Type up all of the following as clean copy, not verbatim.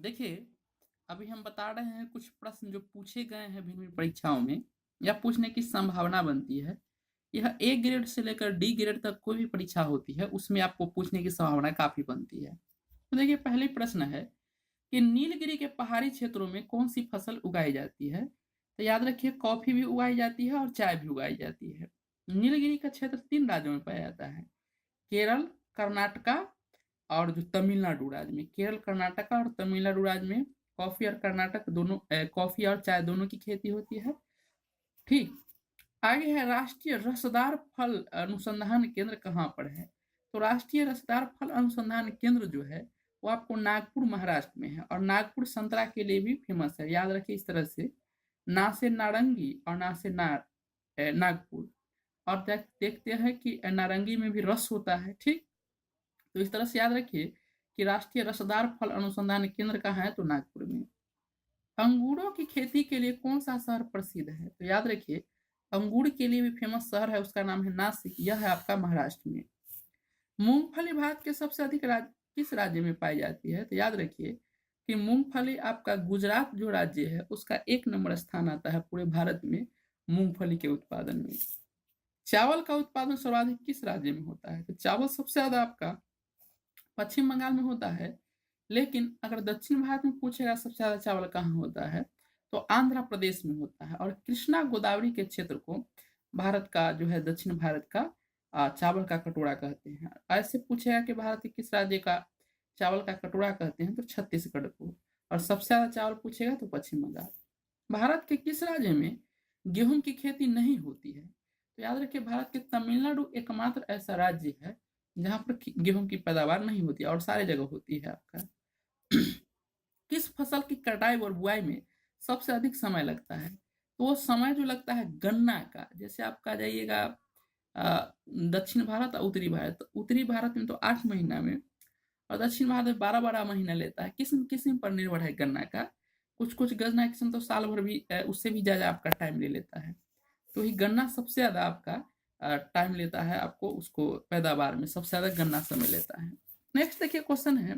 देखिए, अभी हम बता रहे हैं कुछ प्रश्न जो पूछे गए हैं भिन्न-भिन्न परीक्षाओं में या पूछने की संभावना बनती है। यह ए ग्रेड से लेकर डी ग्रेड तक कोई भी परीक्षा होती है, उसमें आपको पूछने की संभावना काफ़ी बनती है। तो देखिए पहली प्रश्न है कि नीलगिरी के पहाड़ी क्षेत्रों में कौन-सी फसल उगाई जाती है? तो याद रखिए कॉफ़ी भी उगाई जाती है और चाय भी उगाई जाती है। नीलगिरी का क्षेत्र 3 राज्यों में पाया जाता है, केरल, कर्नाटका और जो तमिलनाडु राज्य में केरल, कर्नाटक और तमिलनाडु राज्य में कॉफ़ी और कर्नाटक दोनों कॉफ़ी और चाय दोनों की खेती होती है। ठीक, आगे है राष्ट्रीय रसदार फल अनुसंधान केंद्र कहाँ पर है? तो राष्ट्रीय रसदार फल अनुसंधान केंद्र जो है, वो आपको नागपुर महाराष्ट्र में है और नागपुर संतरा के लिए भी फ़ेमस है। याद रखिए इस तरह से ना से नारंगी और ना से नागपुर और देखते हैं कि नारंगी में भी रस होता है, ठीक? तो इस तरह से याद रखिए कि राष्ट्रीय रसदार फल अनुसंधान केंद्र कहाँ है तो नागपुर में। अंगूरों की खेती के लिए कौन सा शहर प्रसिद्ध है? तो याद रखिए अंगूर के लिए भी फेमस शहर है, उसका नाम है नासिक, यह है आपका महाराष्ट्र में। मूंगफली भारत के सबसे अधिक किस राज्य में पाई जाती है? तो याद रखिए कि मूंगफली आपका गुजरात जो राज्य है उसका 1 नंबर स्थान आता है पूरे भारत में मूंगफली के उत्पादन में। चावल का उत्पादन सर्वाधिक किस राज्य में होता है? तो चावल सबसे ज्यादा आपका पश्चिम बंगाल में होता है, लेकिन अगर दक्षिण भारत में पूछेगा सबसे ज़्यादा चावल कहाँ होता है, तो आंध्र प्रदेश में होता है और कृष्णा गोदावरी के क्षेत्र को भारत का जो है दक्षिण भारत का चावल का कटोरा कहते हैं। ऐसे पूछेगा कि भारत के किस राज्य का चावल का कटोरा कहते हैं तो छत्तीसगढ़ को, और सबसे ज़्यादा चावल पूछेगा तो पश्चिम बंगाल। भारत के किस राज्य में गेहूं की खेती नहीं होती है? तो याद रखिए भारत के तमिलनाडु एकमात्र ऐसा राज्य है जहाँ पर गेहूं की पैदावार नहीं होती और सारी जगह होती है आपका। किस फसल की कटाई और बुआई में सबसे अधिक समय लगता है? तो वो समय जो लगता है गन्ना का, जैसे आपका जाइएगा दक्षिण भारत और उत्तरी भारत, तो उत्तरी भारत में तो 8 महीना में और दक्षिण भारत में 12-12 महीना लेता है। किस्म किस्म पर निर्भर है गन्ना का। कुछ-कुछ गन्ना किस्म तो साल भर भी उससे भी ज़्यादा आपका टाइम ले लेता है। तो ये गन्ना सबसे ज़्यादा आपका टाइम लेता है, आपको उसको पैदावार में सबसे ज़्यादा गन्ना समय लेता है। नेक्स्ट देखिए क्वेश्चन है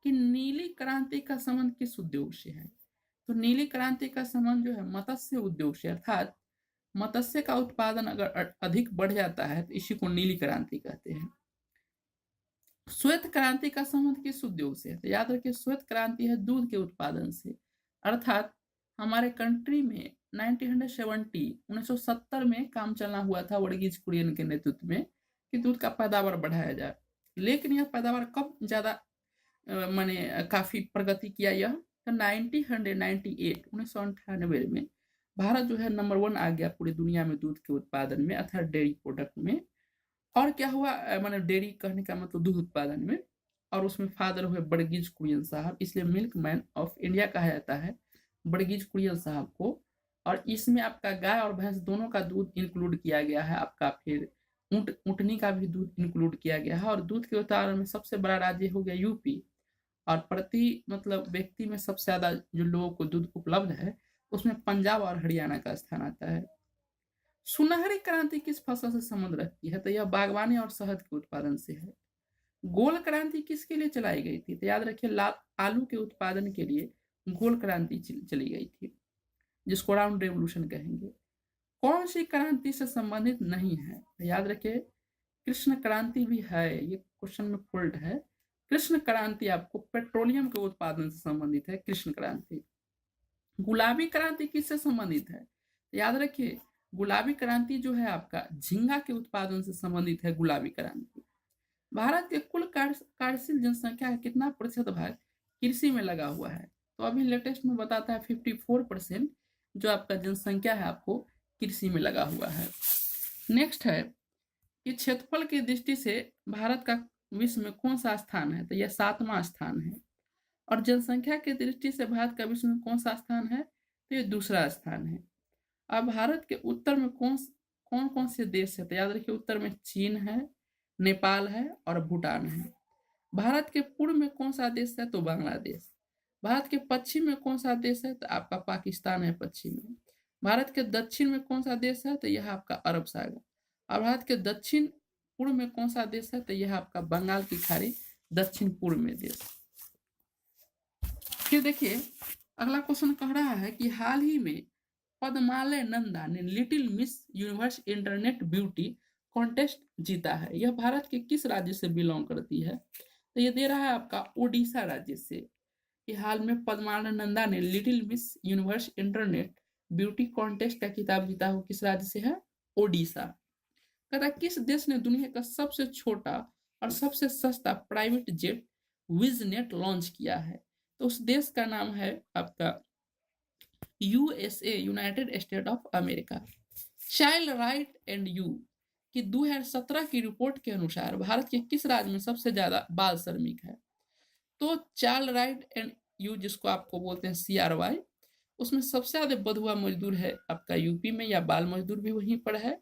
कि नीली क्रांति का संबंध किस उद्योग से है? तो नीली क्रांति का संबंध जो है मत्स्य उद्योग से, अर्थात मत्स्य का उत्पादन अगर अधिक बढ़ जाता है तो इसी को नीली क्रांति कहते हैं। श्वेत क्रांति का संबंध किस उद्योग से है? तो याद रखिए श्वेत क्रांति है दूध के उत्पादन से, अर्थात हमारे कंट्री में 1970 में काम चलना हुआ था वर्गीज कुरियन के नेतृत्व में कि दूध का पैदावार बढ़ाया जाए, लेकिन यह पैदावार कब ज़्यादा मैंने काफ़ी प्रगति किया यह तो 1998 में भारत जो है नंबर 1 आ गया पूरी दुनिया में दूध के उत्पादन में, अर्थात डेयरी प्रोडक्ट में। और क्या हुआ मैंने डेयरी कहने का मतलब दूध उत्पादन में, और उसमें फादर हुए वर्गीज कुरियन साहब, इसलिए मिल्क मैन ऑफ इंडिया कहा जाता है वर्गीज कुरियन साहब को। और इसमें आपका गाय और भैंस दोनों का दूध इंक्लूड किया गया है, आपका फिर ऊँटनी का भी दूध इंक्लूड किया गया है। और दूध के उत्पादन में सबसे बड़ा राज्य हो गया यूपी, और प्रति मतलब व्यक्ति में सबसे ज़्यादा जो लोगों को दूध उपलब्ध है उसमें पंजाब और हरियाणा का स्थान आता है। सुनहरी क्रांति किस फसल से संबंध रखती है? तो यह बागवानी और शहद के उत्पादन से है। गोल क्रांति किसके लिए चलाई गई थी? तो याद रखिए आलू के उत्पादन के लिए गोल क्रांति चली गई थी, जिसको राउंड रेवोल्यूशन कहेंगे। कौन सी क्रांति से संबंधित नहीं है? तो याद रखिए कृष्ण क्रांति भी है, ये क्वेश्चन में फॉल्ट है। कृष्ण क्रांति आपको पेट्रोलियम के उत्पादन से संबंधित है, कृष्ण क्रांति। गुलाबी क्रांति किससे संबंधित है? तो याद रखिए गुलाबी क्रांति जो है आपका झींगा के उत्पादन से संबंधित है गुलाबी क्रांति। भारत के कुल कार्यशील जनसंख्या का कितना प्रतिशत भाग कृषि में लगा हुआ है? तो अभी लेटेस्ट में बताता है 54% जो आपका जनसंख्या है आपको कृषि में लगा हुआ है। नेक्स्ट है कि क्षेत्रफल की दृष्टि से भारत का विश्व में कौन सा स्थान है? तो यह 7वां स्थान है। और जनसंख्या की दृष्टि से भारत का विश्व में कौन सा स्थान है? तो ये दूसरा स्थान है। अब भारत के उत्तर में कौन कौन से देश है? तो याद रखिए उत्तर में चीन है, नेपाल है और भूटान है। भारत के पूर्व में कौन सा देश है? तो बांग्लादेश। भारत के पश्चिम में कौन सा देश है? तो आपका पाकिस्तान है पश्चिम में। भारत के दक्षिण में कौन सा देश है? तो यह आपका अरब सागर। और भारत के दक्षिण पूर्व में कौन सा देश है? तो यह आपका बंगाल की खाड़ी दक्षिण पूर्व में देश। फिर देखिए अगला क्वेश्चन कह रहा है कि हाल ही में पद्मालय नंदा ने little miss universe internet beauty contest जीता है, यह भारत के किस राज्य से बिलोंग करती है? तो ये दे रहा है आपका ओडिशा राज्य से। कि हाल में पद्मालय नंदा ने little miss universe internet beauty contest का खिताब जीता हो, किस राज्य से है? ओडिशा। कहता किस देश ने दुनिया का सबसे छोटा और सबसे सस्ता प्राइवेट जेट विजनेट लॉन्च किया है? तो उस देश का नाम है आपका USA, United state of America. Child right and you कि 2017 की रिपोर्ट के अनुसार भारत के किस राज्य में सबसे ज्यादा बाल श्रमिक है? तो चाइल्ड राइट एंड यू जिसको आपको बोलते हैं CRY, उसमें सबसे ज्यादा बधुआ मजदूर है आपका यूपी में, या बाल मजदूर भी वहीं पर है,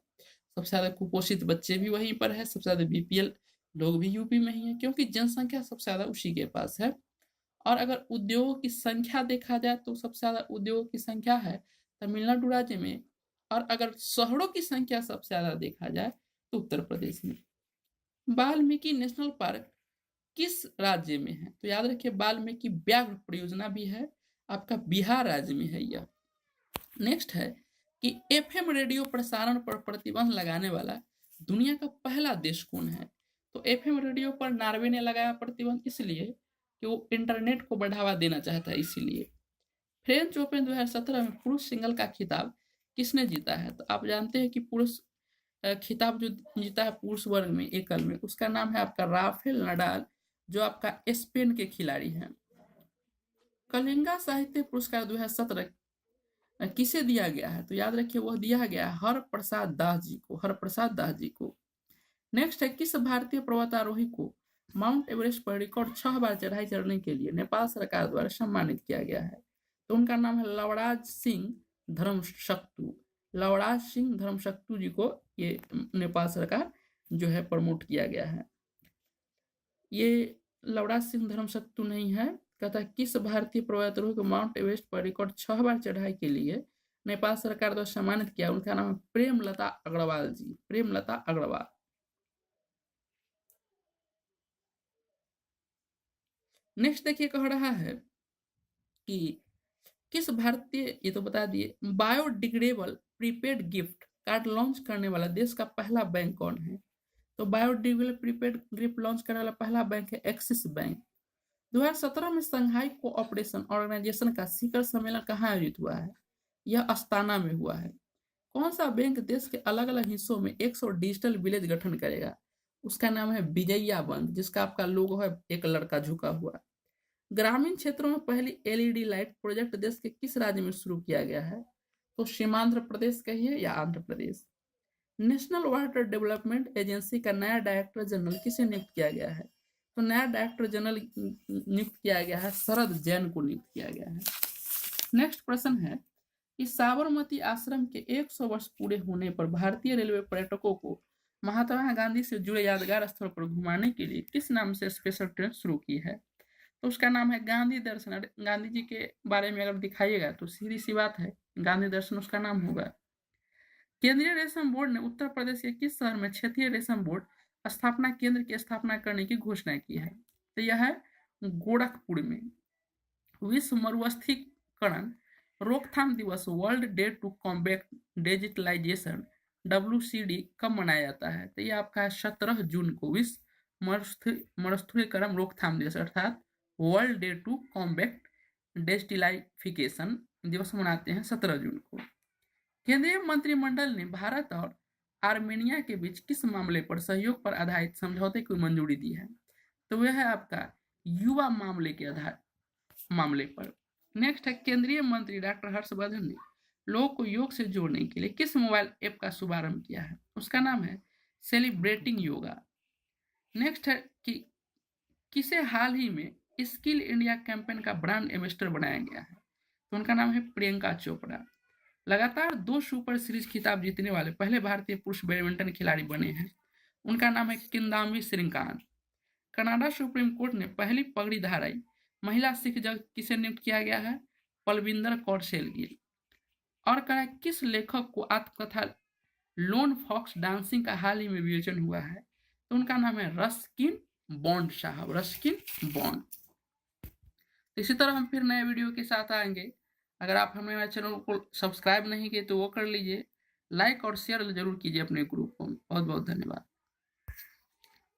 सबसे ज्यादा कुपोषित बच्चे भी वहीं पर है, सबसे ज्यादा BPL लोग भी यूपी में ही है, क्योंकि जनसंख्या सबसे ज्यादा उसी के पास है। और अगर उद्योगों की संख्या देखा जाए तो सबसे ज्यादा उद्योगों की संख्या है तमिलनाडु राज्य में, और अगर शहरों की संख्या सबसे ज्यादा देखा जाए तो उत्तर प्रदेश में। वाल्मीकि नेशनल पार्क किस राज्य में है? तो याद रखिए वाल्मीकि व्याघ्र परियोजना भी है आपका बिहार राज्य में है यह। नेक्स्ट है कि FM रेडियो प्रसारण पर प्रतिबंध लगाने वाला दुनिया का पहला देश कौन है? तो FM रेडियो पर नॉर्वे ने लगाया प्रतिबंध, इसलिए कि वो इंटरनेट को बढ़ावा देना चाहता है, इसीलिए। फ्रेंच ओपन 2017 में पुरुष सिंगल का खिताब किसने जीता है? तो आप जानते हैं कि पुरुष खिताब जो जीता है पुरुष वर्ग में एकल में, उसका नाम है आपका राफेल नडाल, जो आपका स्पेन के खिलाड़ी हैं। कलिंगा साहित्य पुरस्कार 2017 किसे दिया गया है? तो याद रखिए वह दिया गया है हरप्रसाद दास जी को, हरप्रसाद दास जी को। नेक्स्ट है किस भारतीय पर्वतारोही को माउंट एवरेस्ट पर रिकॉर्ड 6 बार चढ़ाई चढ़ने के लिए नेपाल सरकार द्वारा सम्मानित किया गया है? तो उनका नाम है लवराज सिंह धर्मशक्तु। लवराज सिंह धर्मशक्तु जी को ये नेपाल सरकार जो है प्रमोट किया गया है। ये लवराज सिंह धर्मशक्तु नहीं है। कहता है किस भारतीय पर्वतारोही को माउंट एवरेस्ट पर रिकॉर्ड 6 बार चढ़ाई के लिए नेपाल सरकार द्वारा सम्मानित किया? उनका नाम है प्रेमलता अग्रवाल जी, प्रेमलता अग्रवाल। नेक्स्ट देखिए कह रहा है कि किस भारतीय, ये तो बता दिए, biodegradable prepaid gift card launch करने वाला देश का पहला बैंक कौन है? तो बायोडिग्रेडेबल प्रीपेड गिफ्ट लॉन्च करने वाला पहला बैंक है एक्सिस बैंक। 2017 में संघाई कोऑपरेशन ऑर्गेनाइजेशन का शिखर सम्मेलन कहाँ आयोजित हुआ है? यह अस्ताना में हुआ है। कौन सा बैंक देश के अलग अलग हिस्सों में 100 डिजिटल विलेज गठन करेगा? उसका नाम है विजया बैंक, जिसका आपका लोगो है एक लड़का झुका हुआ। ग्रामीण क्षेत्रों में पहली LED लाइट प्रोजेक्ट देश के किस राज्य में शुरू किया गया है? तो सीमांध्र प्रदेश कहिए या Andhra Pradesh. National water development agency का नया डायरेक्टर जनरल किसे नियुक्त किया गया है? तो नया डायरेक्टर जनरल नियुक्त किया गया है शरद जैन को नियुक्त किया गया है। नेक्स्ट प्रश्न है कि साबरमती आश्रम के 100 वर्ष पूरे होने पर भारतीय रेलवे पर्यटकों को महात्मा गांधी से जुड़े यादगार स्थल पर घुमाने के लिए किस नाम से स्पेशल ट्रेन शुरू की है? तो उसका नाम है गांधी दर्शन। गांधी जी के बारे में अगर दिखाइएगा तो सीधी सी बात है गांधी दर्शन उसका नाम होगा। केंद्रीय रेशम बोर्ड ने उत्तर प्रदेश के किस शहर में क्षेत्रीय रेशम बोर्ड स्थापना केंद्र की स्थापना करने की घोषणा की है? तो यह है गोरखपुर में। विश्व मरुस्थलीकरण रोकथाम दिवस world day to combat digitalization WCD कब मनाया जाता है? तो यह आपका 17 जून को विश्व मरुस्थलीकरण रोकथाम दिवस अर्थात वर्ल्ड डे टू कॉम्बैट डिजिटलाइफिकेशन दिवस मनाते हैं 17 जून को। केंद्रीय मंत्रिमंडल ने भारत और आर्मेनिया के बीच किस मामले पर सहयोग पर आधारित समझौते को मंजूरी दी है? तो वह है आपका युवा मामले के मामले पर। नेक्स्ट है केंद्रीय मंत्री डॉक्टर हर्षवर्धन ने लोगों को योग से जोड़ने के लिए किस मोबाइल ऐप का शुभारंभ किया है? उसका नाम है सेलिब्रेटिंग योगा। नेक्स्ट है कि किसे हाल ही में स्किल इंडिया कैंपेन का ब्रांड एम्बेसडर बनाया गया है? तो उनका नाम है प्रियंका चोपड़ा। लगातार 2 सुपर सीरीज खिताब जीतने वाले पहले भारतीय पुरुष बैडमिंटन खिलाड़ी बने हैं। उनका नाम है Kidambi Srikanth. Canada supreme court ने पहली पगड़ी धाराई महिला सिख जज किसे नियुक्त किया गया है? पलविंदर कौर शेलगिल। और कहा किस लेखक को आत्मकथा लोन फॉक्स डांसिंग का हाल ही में विमोचन हुआ है? तो उनका नाम है रस्किन बॉन्ड साहब, रस्किन बॉन्ड। तो इसी तरह हम फिर नए वीडियो के साथ आएंगे। अगर आप हमारे चैनल को सब्सक्राइब नहीं किए तो वो कर लीजिए, लाइक और शेयर जरूर कीजिए अपने ग्रुप को। बहुत बहुत धन्यवाद।